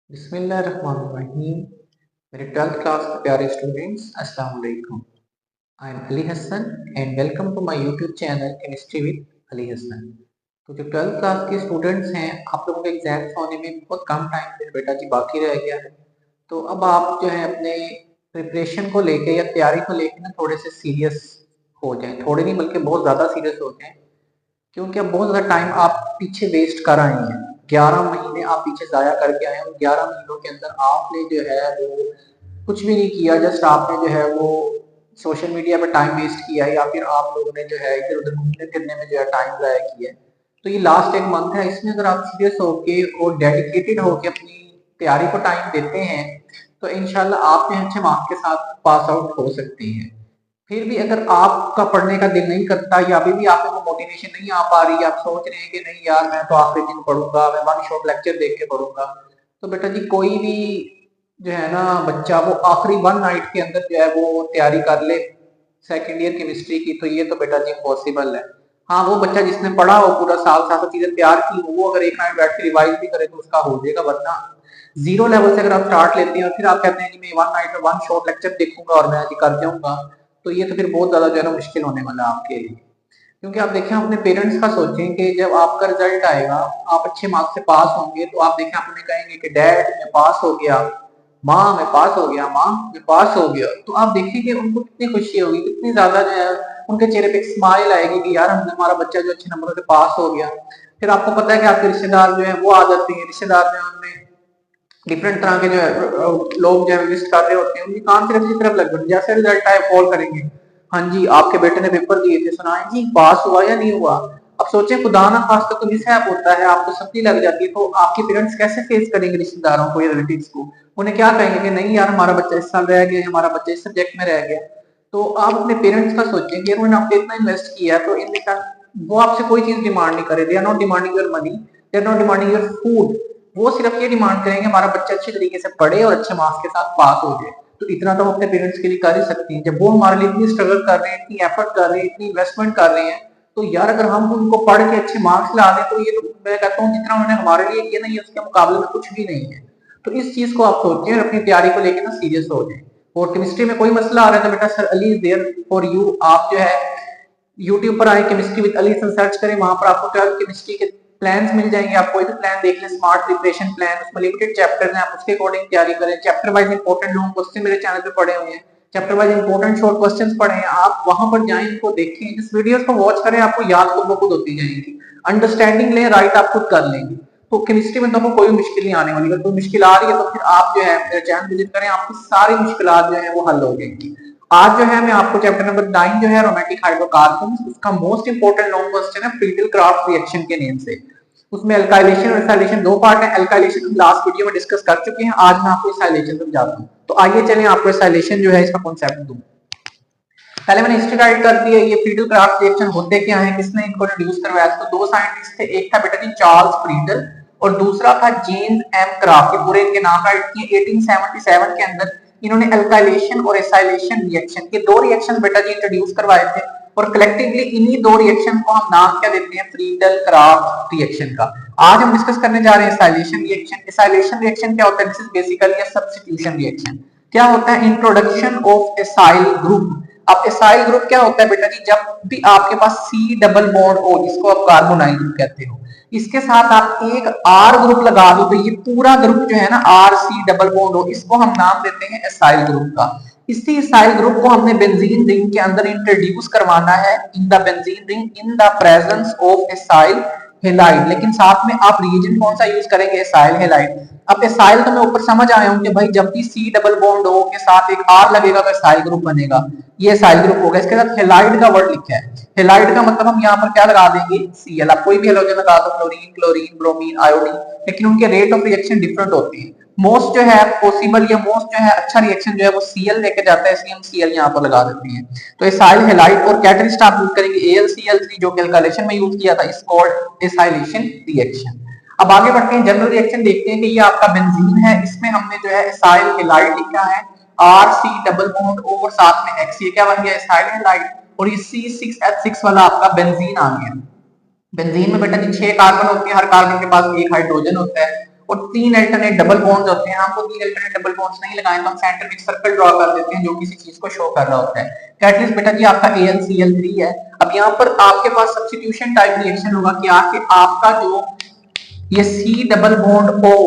बिस्मिल्लाहिर्रहमानिर्रहीम। मेरे 12th class के प्यारे स्टूडेंट्स, अस्सलाम वालेकुम। I am Ali Hasan and welcome to my YouTube channel chemistry with Ali Hasan. तो जो 12th क्लास के स्टूडेंट्स हैं, आप लोगों के एग्जाम्स होने में बहुत कम टाइम बेटा जी बाकी रह गया है। तो अब आप जो है अपने प्रिपरेशन को लेके या तैयारी को लेके ना थोड़े से सीरियस हो जाएं, थोड़े नहीं बल्कि बहुत ज़्यादा सीरियस हो जाएं, क्योंकि अब बहुत ज़्यादा टाइम आप पीछे वेस्ट कर आए हैं। 11 महीने आप पीछे ज़ाया करके आए हैं और 11 महीनों के अंदर आपने जो है वो कुछ भी नहीं किया, जस्ट आपने जो है वो सोशल मीडिया पे टाइम वेस्ट किया या फिर आप लोगों ने जो है इधर उधर घूमने फिरने में जो है टाइम ज़ाया किया है। तो ये लास्ट एक मंथ है, इसमें अगर आप सीरियस होके और डेडिकेटेड होके अपनी तैयारी को टाइम देते हैं तो इंशाल्लाह आप जो है अच्छे मार्क्स के साथ पास आउट हो सकते हैं। फिर भी अगर आपका पढ़ने का दिल नहीं करता या अभी भी आप में वो मोटिवेशन नहीं आ पा रही, आप सोच रहे हैं कि नहीं यार मैं तो आखिरी दिन पढ़ूंगा, मैं वन शॉट लेक्चर देख के पढ़ूंगा, तो बेटा जी कोई भी जो है ना बच्चा वो आखिरी वन नाइट के अंदर जो है वो तैयारी कर ले सेकेंड ईयर केमिस्ट्री की, तो ये तो बेटा जी इम्पॉसिबल है। हाँ, वो बच्चा जिसने पढ़ा हो पूरा साल साथ चीजें तैयार की हो, वो अगर एक नाइट बैठ के रिवाइज भी करे तो उसका हो जाएगा, वरना जीरो लेवल से अगर आप स्टार्ट लेते हैं और फिर आप कहते हैं कि मैं वन नाइट में वन शॉट लेक्चर देखूंगा और मैं जी कर जाऊंगा, तो ये तो फिर बहुत ज्यादा जो है ना मुश्किल होने वाला है आपके लिए। क्योंकि आप देखें अपने पेरेंट्स का सोचें कि जब आपका रिजल्ट आएगा, आप अच्छे मार्क्स से पास होंगे, तो आप देखें आप उन्हें कहेंगे कि डैड मैं पास हो गया, माँ मैं पास हो गया, माँ मैं पास हो गया, तो आप देखेंगे उनको कितनी खुशी होगी, कितनी ज्यादा जो है उनके चेहरे पे एक स्माइल आएगी कि यार हमने हमारा बच्चा जो अच्छे नंबरों से पास हो गया। फिर आपको पता है कि आपके रिश्तेदार जो है वो आ जाते हैं, रिश्तेदार जो है उनमें डिफरेंट तरह के जो है लोग जो है विजिट कर रहे होते हैं, उनकी कान सिर्फ इसी तरफ लग गई, जैसे रिजल्ट आए कॉल करेंगे, हाँ जी आपके बेटे ने पेपर दिए थे, सुनाए जी पास हुआ या नहीं हुआ। अब सोचें खुदा ना खास तो कोई मिसहैप होता है, आपको सप्ली लग जाती है, तो आपके पेरेंट्स कैसे फेस करेंगे रिश्तेदारों को या रिलेटिव्स को? उन्हें क्या कहेंगे कि नहीं यार हमारा बच्चा इस साल रह गया, हमारा बच्चा इस सब्जेक्ट में रह गया। तो आप अपने पेरेंट्स का सोचें कि उन्होंने आप पे इतना इन्वेस्ट किया है, तो इनका वो आपसे कोई चीज डिमांड नहीं करे, they are not demanding your money, they are not demanding your food. वो सिर्फ ये डिमांड करेंगे हमारा बच्चा अच्छे तरीके से पढ़े और अच्छे मार्क्स के साथ पास हो जाए। तो इतना तो हम अपने पेरेंट्स के लिए कर ही सकते हैं, जब वो हमारे लिए इतनी स्ट्रगल कर रहे हैं, इतनी एफर्ट कर रहे हैं, इतनी इन्वेस्टमेंट कर रहे हैं, तो यार अगर हम उनको पढ़ के अच्छे मार्क्स ला दें तो ये तो मैं कहता हूँ जितना उन्होंने हमारे लिए किया ना, ये उसके मुकाबले में कुछ भी नहीं है। तो इस चीज को आप सोचें और अपनी तैयारी को लेकर ना सीरियस हो जाए। और केमिस्ट्री में कोई मसला आ रहा है तो बेटा sir Ali is there for you, आप जो है यूट्यूब पर आए केमिस्ट्री विद अली सर्च करें, वहां पर आपको 12 केमिस्ट्री के प्लान्स मिल जाएंगे, आप कोई भी प्लान देख लें, स्मार्ट प्रिपरेशन प्लान, उसमें लिमिटेड चैप्टर्स हैं, आप उसके अकॉर्डिंग तैयारी करें। Chapter wise important long question मेरे चैनल पे पड़े हुए हैं, chapter wise important short questions पढ़े हैं, आप वहां पर जाएं, उनको देखें, इस वीडियोस को वॉच करें, आपको याद खुद ब खुद होती जाएंगी, अंडरस्टैंडिंग लें, राइट आप खुद कर लेंगे। तो केमिस्ट्री में तो आपको कोई मुश्किल नहीं आने वाली, अगर कोई मुश्किल आ रही है तो फिर आप जो है मेरे चैनल विजिट करें, आपकी सारी मुश्किल जो है वो हल हो जाएंगी। आज जो है मैं आपको चैप्टर नंबर 9 जो है एरोमेटिक हाइड्रोकार्बन्स, उसका मोस्ट इंपोर्टेंट लॉन्ग क्वेश्चन है फ्रीडल क्राफ्ट रिएक्शन के नेम से। उसमें अल्काइलेशन और एसाइलेशन दो पार्ट है, अल्काइलेशन हम लास्ट वीडियो में डिस्कस कर चुके हैं, आज मैं आपको एसाइलेशन समझाता हूं। तो आइए चलें आपको एसाइलेशन जो है इसका कॉन्सेप्ट दूं। पहले मैंने हिस्ट्री गाइड कर दी है, ये फ्रीडल क्राफ्ट रिएक्शन होते क्या है, किसने इनको इंट्रोड्यूस करवाया। तो दो साइंटिस्ट थे, एक था बेटा जी चार्ल्स फ्रीडल और दूसरा था जेम्स एम क्राफ्ट, ये पूरे इनके नाम राइट किए। 1877 के अंदर इन्होंने अल्काइलेशन और एसाइलेशन रिएक्शन के दो रिएक्शन बेटा जी इंट्रोड्यूस करवाए थे, और कलेक्टिवली इन्हीं दो रिएक्शन को हम नाम क्या देते हैं, फ्रीडल क्राफ्ट रिएक्शन का। आज हम डिस्कस करने जा रहे हैं एसाइलेशन रिएक्शन। एसाइलेशन रिएक्शन क्या होता है? This is basically a substitution reaction. क्या होता है? Introduction of acyl group. अब एसाइल ग्रुप क्या होता है बेटा जी? जब भी आपके पास सी डबल बॉन्ड हो, जिसको आप कार्बोनाइल ग्रुप कहते हो, इसके साथ आप एक आर ग्रुप लगा दो, तो ये पूरा ग्रुप जो है ना आर सी डबल बॉन्ड हो, इसको हम नाम देते हैं एसाइल ग्रुप का। इसी एसाइल ग्रुप को हमने बेंजीन रिंग के अंदर इंट्रोड्यूस करवाना है, in the benzene ring in the presence of acyl halide. लेकिन साथ में आप रिएजेंट कौन सा यूज करेंगे? Acyl halide. अब एसाइल तो मैं ऊपर समझ आया हूं कि भाई जब भी सी डबल बॉन्ड हो के साथ एक आर लगेगा तो एसाइल ग्रुप बनेगा, ये एसाइल ग्रुप होगा। इसके साथ हेलाइड का वर्ड लिखा है, हेलाइड का मतलब हम यहाँ पर क्या लगा देंगे? Cl। आप कोई भी हेलोजन लगा दो, क्लोरीन, क्लोरीन, ब्रोमीन, आयोडीन, लेकिन उनके रेट ऑफ रिएक्शन डिफरेंट होते हैं। मोस्ट जो है पॉसिबल या मोस्ट जो है अच्छा रिएक्शन जो है वो Cl लेके जाता है, इसलिए हम Cl यहाँ पर लगा देते हैं। तो एसाइल हेलाइड और कैटलिस्ट आप यूज करेंगे AlCl3 जो कैलकुलेशन में यूज किया था, इस कॉल्ड एसाइलेशन रिएक्शन। अब आगे बढ़ते हैं, जनरल रिएक्शन देखते हैं कि ये आपका बेंजीन है, इसमें हमने जो है एसाइल हेलाइड लिखा है, आर सी डबल बॉन्ड और साथ में एक्स, ये क्या बन गया? Acyl halide. और ये C6H6 वाला आपका बेंजीन आ गया। बेंजीन में बेटा जी 6 कार्बन होते हैं, हर कार्बन के पास एक हाइड्रोजन होता है, और 3 अल्टरनेट डबल बॉन्ड्स होते हैं। हमको 3 अल्टरनेट डबल बॉन्ड्स नहीं लगाए तो हम सेंटर में एक सर्कल ड्रॉ कर देते हैं जो किसी चीज को शो कर रहा होता है। कैटलिस्ट बेटा जी आपका AlCl3 है। अब यहाँ पर आपके पास सब्स्टिट्यूशन टाइप रिएक्शन होगा क्या कि आपका जो ये C double bond O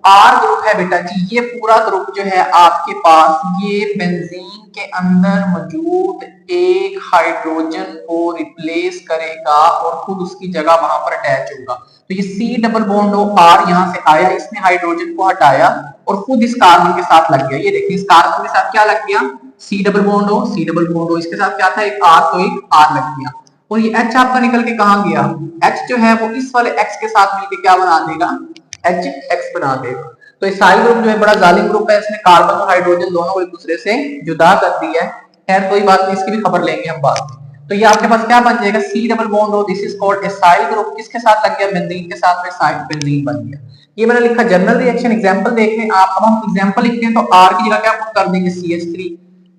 R group है बेटा जी, ये पूरा ग्रुप जो है आपके पास ये बेंजीन के अंदर मौजूद एक हाइड्रोजन को रिप्लेस करेगा और खुद उसकी जगह वहां पर अटैच होगा। तो ये C double bond O R यहाँ से आया, इसने हाइड्रोजन को हटाया और खुद इस कार्बन के साथ लग गया। ये देखिए इस कार्बन के साथ क्या लग गया, C डबल बॉन्ड O, इसके साथ क्या था, एक R, तो एक R लग गया। और ये H आपका निकल के कहां गया, H जो है वो इस वाले X के साथ मिलके क्या बना देगा, HX बना देगा। तो इसाइल ग्रुप जो है बड़ा जालिम ग्रुप है, इसने कार्बन और हाइड्रोजन दोनों को एक दूसरे से जुदा कर दिया है। खैर कोई बात नहीं, इसकी भी खबर लेंगे हम बाद में। तो ये आपके पास क्या बन जाएगा, C double bond O, this is called acyl group. किसके साथ लग गया, बेंजीन के साथ में, एसाइल बेंजीन बन गया। ये मैंने लिखा जनरल रिएक्शन, एग्जांपल देख लें आप। अब हम एग्जांपल लिखते हैं तो R की जगह क्या पुट कर देंगे, CH3,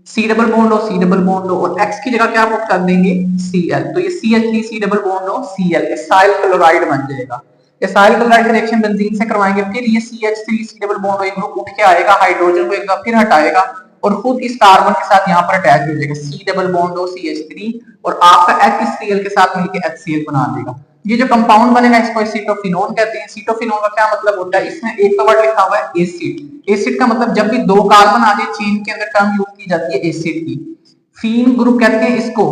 C double bond O, C double bond O, और X की जगह क्या पुट कर देंगे, Cl। तो ये CH3 C double bond O Cl acyl chloride बन जाएगा। एसाइल क्लोराइड का रिएक्शन बेंजीन से करवाएंगे, फिर ये CH3 C double bond O एक ग्रुप उठ के आएगा, हाइड्रोजन को एक बार फिर हटाएगा और खुद इस कार्बन के साथ यहाँ पर अटैच हो जाएगा, C double bond O CH3, और आपका H इस Cl के साथ मिलकर HCl बना देगा। ये जो कंपाउंड बनेगा इसको एसीटोफिनोन कहते हैं। एसीटोफिनोन का क्या मतलब होता है, इसमें एक तो वर्ड लिखा हुआ है एसिड। एसिड का मतलब जब भी दो कार्बन आ जाए चेन के अंदर टर्म यूज की जाती है एसिड की। फीन ग्रुप कहते हैं इसको।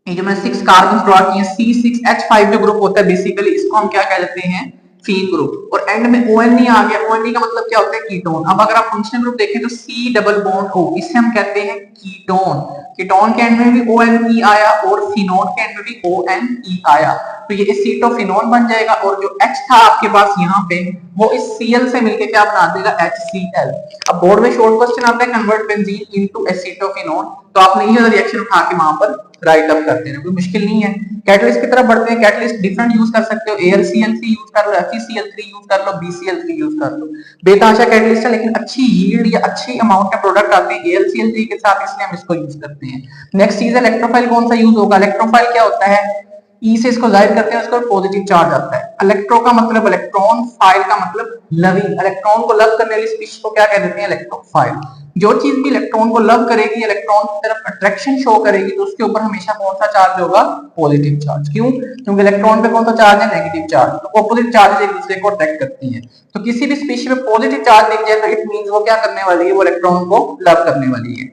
ये जो मैं 6 कार्बन ड्रॉ किए C6H5 जो ग्रुप होता है बेसिकली इसको हम क्या कहते हैं, फीन ग्रुप। और एंड में ONE आ गया, ONE का मतलब क्या होता है, कीटोन। अब अगर आप फंक्शनल ग्रुप देखें तो C डबल बॉन्ड O, इसे हम कहते हैं कीटोन। कीटोन के एंड में भी ONE आया और फिनोन के एंड में भी ONE आया, तो ये एसीटोफिनोन बन जाएगा। और जो H था आपके पास यहाँ पे वो इस Cl से मिलके क्या बना देगा, HCl। अब बोर्ड में शॉर्ट क्वेश्चन आता है कन्वर्ट बेंजीन इनटू एसीटोफिनोन, तो आपने ये रिएक्शन उठा के वहां पर राइट अप कर देना, कोई मुश्किल नहीं है। कैटलिस्ट की तरफ बढ़ते हैं। कैटलिस्ट डिफरेंट यूज कर सकते हो, AlCl3 यूज कर लो, FeCl3 यूज कर लो, BCl3 यूज कर लो। बेतहाशा कैटलिस्ट है लेकिन अच्छी यील्ड या अच्छी अमाउंट का प्रोडक्ट आते हैं AlCl3 के साथ, इसलिए हम इसको यूज करते हैं। नेक्स्ट चीज है इलेक्ट्रोफाइल, कौन सा यूज होगा। इलेक्ट्रोफाइल क्या होता है, ई से इसको जाहिर करते हैं, उसको पॉजिटिव चार्ज आता है। इलेक्ट्रो का मतलब इलेक्ट्रॉन, फाइल का मतलब लविंग। इलेक्ट्रॉन को लव करने वाली स्पीशीज को क्या कह देते हैं, इलेक्ट्रोफाइल। जो चीज भी इलेक्ट्रॉन को लव करेगी, इलेक्ट्रॉन की तरफ अट्रैक्शन शो करेगी, तो उसके ऊपर हमेशा कौन सा चार्ज होगा, पॉजिटिव चार्ज। क्यों, क्योंकि इलेक्ट्रॉन पे कौन सा चार्ज है, नेगेटिव चार्ज। तो ऑपोजिट चार्जेस एक दूसरे को अट्रैक्ट करती हैं। तो किसी भी स्पीशीज में पॉजिटिव चार्ज दिख जाए तो इट मींस वो क्या करने वाली है, वो इलेक्ट्रॉन को लव करने वाली है।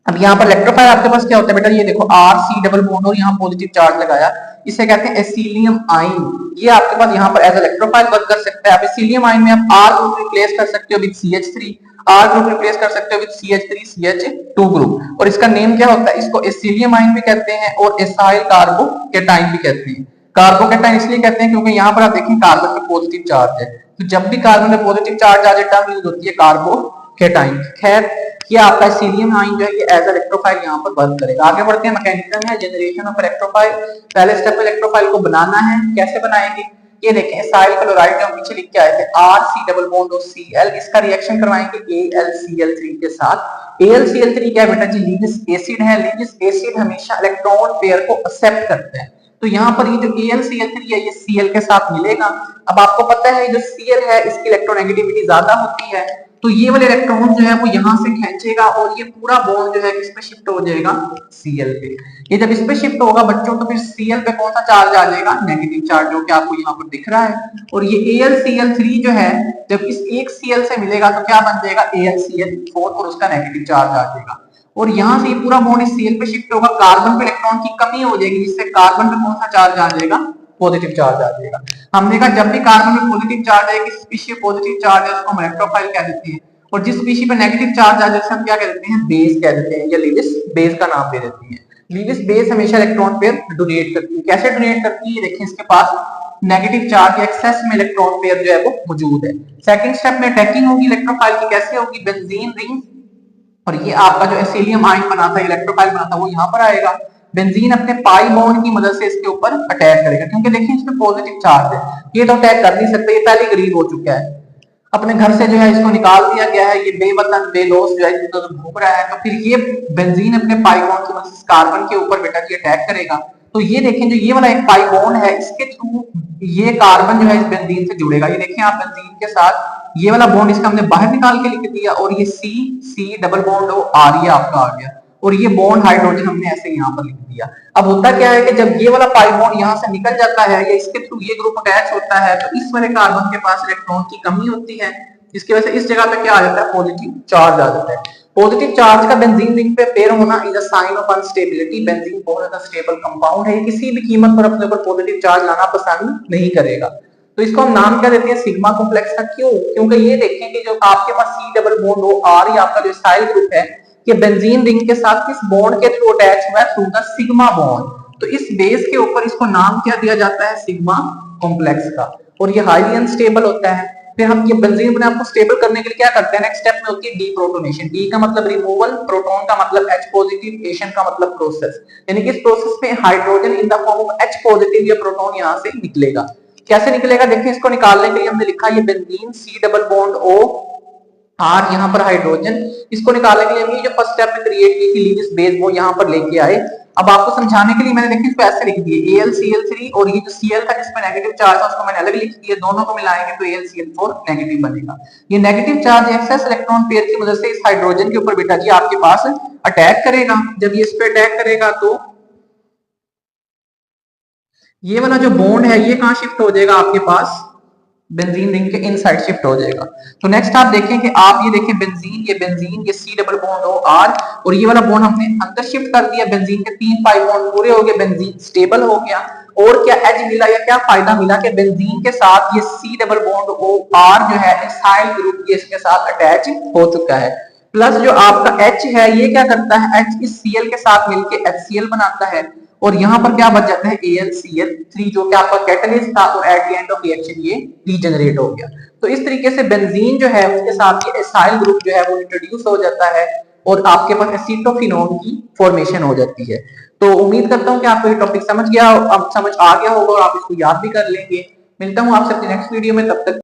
अब यहाँ पर इलेक्ट्रोफाइल आपके पास क्या होता है बेटा, ये देखो RC डबल बॉन्ड और यहाँ पॉजिटिव चार्ज लगाया, इसे कहते हैं एसिलियम आयन। ये आपके पास यहाँ पर एज इलेक्ट्रोफाइल वर्क कर सकता है। आप एसिलियम आयन में आप R ग्रुप रिप्लेस कर सकते हो with CH3, R group replace कर सकते हो विद CH3 CH2 ग्रुप। और इसका नेम क्या होता है, इसको एसिलियम आयन भी कहते हैं और एसाइल कार्बोकैटायन भी कहते हैं। कार्बोकैटायन इसलिए कहते हैं क्योंकि यहाँ पर आप देखें कार्बन पे पॉजिटिव चार्ज है, तो जब भी कार्बन पे पॉजिटिव चार्ज आ जाए टर्म यूज होती है कार्बोकैटायन। खैर ये आपका एसिलियम आयन जो है ये एज इलेक्ट्रोफाइल यहाँ पर वर्क करेगा। आगे बढ़ते हैं, मैकेनिज्म है जनरेशन ऑफ इलेक्ट्रोफाइल। पहले स्टेप में इलेक्ट्रोफाइल को बनाना है, कैसे बनाएंगे, ये देखें एसाइल क्लोराइड जो हम पीछे लिख के आए थे RC double bond O Cl, इसका रिएक्शन करवाएंगे AlCl3 के साथ। AlCl3 क्या है बेटा जी, लीविस एसिड है। लीविस एसिड हमेशा इलेक्ट्रॉन पेयर को एक्सेप्ट करते हैं, तो यहाँ पर ये जो AlCl3 है ये Cl के साथ मिलेगा। अब आपको पता है जो Cl है इसकी इलेक्ट्रोनेगेटिविटी ज्यादा होती है, तो ये वाले इलेक्ट्रॉन जो है वो यहाँ से खींचेगा और ये पूरा बॉन्ड जो है किस पे शिफ्ट हो जाएगा, Cl पे। ये जब इस पे शिफ्ट होगा बच्चों तो फिर Cl पे कौन सा चार्ज आ जाएगा, नेगेटिव चार्ज, जो कि आपको यहाँ पर दिख रहा है। और ये AlCl3 जो है जब इस एक Cl से मिलेगा तो क्या बन जाएगा, AlCl4, और उसका नेगेटिव चार्ज आ जाएगा। और यहाँ से ये पूरा बॉन्ड इस Cl पे शिफ्ट होगा, कार्बन पे इलेक्ट्रॉन की कमी हो जाएगी, जिससे कार्बन पे कौन सा चार्ज आ जाएगा, पॉजिटिव चार्ज आ जाएगा। हमने कहा जब भी कार्बन में पॉजिटिव चार्ज है, किस स्पीशीज पे पॉजिटिव चार्ज है उसको हम इलेक्ट्रोफाइल कह देते हैं, और जिस स्पीशीज पे नेगेटिव चार्ज आ जाए उसे हम क्या कह देते हैं, बेस कह देते हैं, या लीविस बेस का नाम दे देते हैं। लीविस बेस हमेशा इलेक्ट्रॉन पेयर डोनेट करती है। कैसे डोनेट करती है, देखिए इसके पास नेगेटिव चार्ज या एक्सेस में इलेक्ट्रॉन पेयर जो है वो मौजूद है। सेकंड स्टेप में अटैकिंग होगी इलेक्ट्रोफाइल की, कैसे होगी, बेंजीन रिंग, और ये आपका जो एसिलियम आयन बना था, इलेक्ट्रोफाइल बना था, वो यहाँ पर आएगा। बेंजीन अपने पाई बॉन्ड की मदद से इसके ऊपर अटैक करेगा, क्योंकि देखिए इसमें पॉजिटिव चार्ज है, ये तो अटैक कर नहीं सकता, ये पहले गरीब हो चुका है, अपने घर से जो है इसको निकाल दिया गया है, ये बेवतन बेलोस जो है घूम रहा है। तो फिर ये बेंजीन अपने पाई बॉन्ड की मदद से कार्बन के ऊपर बेटा जी अटैक करेगा। तो ये देखें जो ये वाला एक पाई बॉन्ड है इसके थ्रू ये कार्बन जो है इस बेंजीन से जुड़ेगा। ये देखें आप बेंजीन के साथ ये वाला बॉन्ड इसका हमने बाहर निकाल के लिख दिया और ये सी सी डबल बॉन्ड आर ये आपका आ गया और ये बॉन्ड हाइड्रोजन हमने ऐसे यहाँ पर लिख दिया। अब होता क्या है कि जब ये वाला पाई बॉन्ड यहाँ से निकल जाता है या इसके थ्रू ये ग्रुप अटैच होता है तो इस वाले कार्बन के पास इलेक्ट्रॉन की कमी होती है, जिसकी वजह से इस जगह पे क्या आ जाता है, पॉजिटिव चार्ज आ जाता है। पॉजिटिव चार्ज का बेंजीन रिंग पे पेयर होना is a sign of instability. Benzene बहुत ज्यादा स्टेबल कंपाउंड है, किसी भी कीमत पर अपने ऊपर पॉजिटिव चार्ज लाना पसंद नहीं करेगा। तो इसको हम नाम क्या देते हैं, सिग्मा कॉम्प्लेक्स का। क्यों? क्योंकि ये देखें कि जो आपके पास सी डबल बॉन्ड हो आर या आपका जो साइल ग्रुप है कि बेंजीन रिंग के साथ किस बॉन्ड के थ्रू अटैच हुआ है, थ्रू द सिग्मा बॉन्ड। तो इस बेस के ऊपर इसको नाम क्या दिया जाता है, सिग्मा कॉम्प्लेक्स का। और ये हाईली अनस्टेबल होता है। फिर हम ये बेंजीन अपने आप को स्टेबल करने के लिए क्या करते हैं, नेक्स्ट स्टेप में होती है डीप्रोटोनेशन। डी का मतलब रिमूवल, प्रोटॉन का मतलब H पॉजिटिव, एशन का मतलब प्रोसेस। यानी कि इस प्रोसेस में hydrogen in the form of H positive या प्रोटॉन यहां से निकलेगा। कैसे निकलेगा देखिए, इसको निकालने के लिए हमने लिखा ये benzene C double bond O R यहाँ पर हाइड्रोजन। इसको निकालने के लिए हमने जो फर्स्ट स्टेप में क्रिएट की थी लीविस बेस वो यहाँ पर लेके आए। अब आपको समझाने के लिए मैंने देखिए इसको ऐसे लिख दिए AlCl3 और ये जो Cl था जिसमें नेगेटिव चार्ज है उसको मैंने अलग लिख दिया, दोनों को मिलाएंगे तो AlCl4 नेगेटिव बनेगा। ये negative charge excess electron pair की मदद से इस हाइड्रोजन के ऊपर बेटा जी आपके पास अटैक करेगा। जब ये इस पे अटैक करेगा तो ये वाला जो बॉन्ड है ये कहां शिफ्ट हो जाएगा, आपके पास बेंजीन रिंग के इनसाइड शिफ्ट हो जाएगा। तो नेक्स्ट आप देखें कि आप ये देखें बेंजीन ये सी डबल बॉन्ड हो आर और ये वाला बॉन्ड हमने अंदर शिफ्ट कर दिया। बेंजीन के 3 पाई बॉन्ड पूरे हो गए, बेंजीन स्टेबल हो गया। और क्या एज मिला या क्या फायदा मिला कि बेंजीन के साथ ये C double bond O R जो है इसाइल ग्रुप के इसके साथ अटैच हो चुका है। प्लस जो आपका H है ये क्या करता है, H इस Cl के साथ मिलके HCl बनाता है और यहाँ पर क्या बच जाता है AlCl3 जो कि आपका कैटलिस्ट था और at the end of reaction ये रीजनरेट हो गया। तो इस तरीके से बेंजीन जो है उसके साथ ये एसाइल ग्रुप जो है वो इंट्रोड्यूस हो जाता है और आपके पास एसीटोफिनोन की फॉर्मेशन हो जाती है। तो उम्मीद करता हूँ कि आपको ये टॉपिक समझ गया, अब समझ आ गया होगा और आप इसको याद भी कर लेंगे। मिलता हूँ आपसे अपनी नेक्स्ट वीडियो में, तब तक